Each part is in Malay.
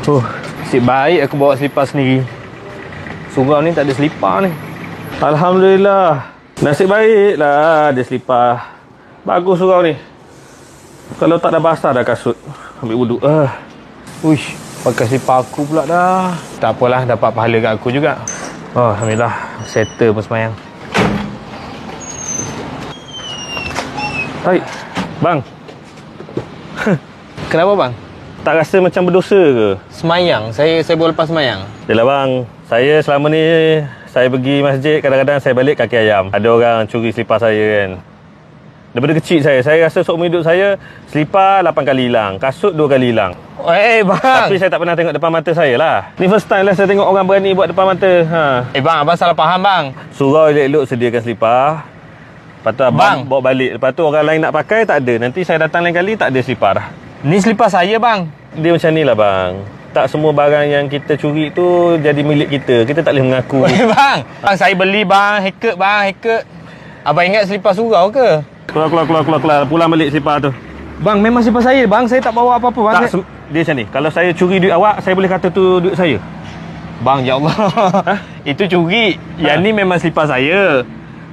Nasib baik aku bawa selipar sendiri. Surau ni tak ada selipar ni. Alhamdulillah. Nasib baik lah ada selipar. Bagus surau ni. Kalau tak dah basah dah kasut. Ambil wuduk. Uish, pakai selipar aku pula dah. Tak apalah, dapat pahala kat aku juga. Alhamdulillah, settle pun semayang. Hai, bang. Kenapa bang? Tak rasa macam berdosa ke? Semayang, saya boleh lepas semayang. Yalah bang, saya selama ni saya pergi masjid, kadang-kadang saya balik kaki ayam. Ada orang curi selipar saya kan. Daripada kecil saya rasa seumur hidup saya selipar 8 kali hilang, kasut 2 kali hilang. Bang. Tapi saya tak pernah tengok depan mata saya lah. Ni first time lah saya tengok orang berani buat depan mata. Bang, abang salah faham bang. Surau elok-elok sediakan selipar. Lepas tu abang bawa balik. Lepas tu orang lain nak pakai tak ada. Nanti saya datang lain kali tak ada selipar. Ni selipar saya bang. Dia macam ni lah bang. Tak semua barang yang kita curi tu jadi milik kita. Kita tak boleh mengaku. Bang, saya beli bang, hacket. Abang ingat selipar surau ke? Keluar. Pulang balik selipar tu. Bang, memang selipar saya bang. Saya tak bawa apa-apa bang. Tak, dia macam ni. Kalau saya curi duit awak, saya boleh kata tu duit saya. Bang, ya Allah. Itu curi. Yang ni memang selipar saya.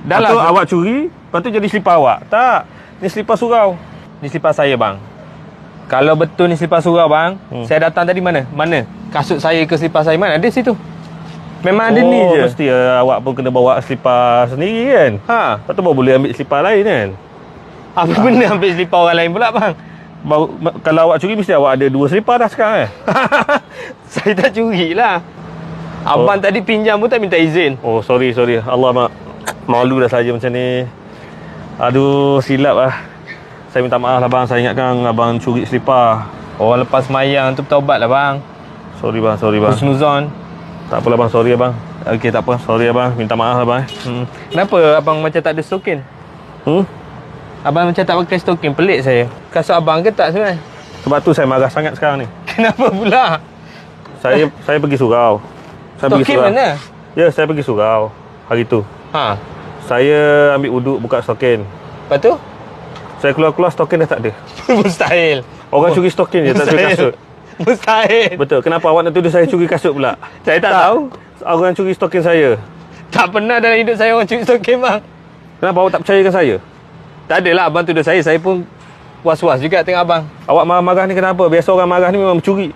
Dah lah awak curi, lepas tu jadi selipar awak. Tak. Ni selipar surau. Ni selipar saya bang. Kalau betul ni selipar surau bang, saya datang tadi mana? Mana? Kasut saya ke selipar saya mana? Ada situ. Memang ada ni je. Mesti awak pun kena bawa selipar sendiri kan. Lepas tu baru boleh ambil selipar lain kan. Apa benda ambil selipar orang lain pula bang? Kalau awak curi mesti awak ada 2 selipar dah sekarang Saya tak curi lah. Abang tadi pinjam pun tak minta izin. Sorry. Allah malu dah saja macam ni. Aduh, silap lah. Saya minta maaf lah bang. Saya ingatkan abang curi selipar. Orang lepas semayang tu bertaubat lah bang. Sorry bang. Husnuzon. Tak apalah bang, sorry abang. Okey, tak apa. Sorry abang, minta maaf abang. Kenapa abang macam tak ada stokin? Abang macam tak pakai stokin, pelik saya. Kasut abang ke tak sebenarnya? Sebab tu saya marah sangat sekarang ni. Kenapa pula? Saya pergi surau. Stokin mana? Ya, saya pergi surau hari tu. Saya ambil wuduk buka stokin. Lepas tu? Saya keluar stokin dah tak ada. Mustahil. Orang curi stokin je, tak curi kasut. Mustahil. Betul. Kenapa awak nak tuduh saya curi kasut pula? Saya tak tahu. Orang curi stokin saya. Tak pernah dalam hidup saya orang curi stokin bang. Kenapa awak tak percayakan saya? Tak adalah abang tuduh saya. Saya pun was-was juga tengok abang. Awak marah-marah ni kenapa? Biasa orang marah ni memang mencuri.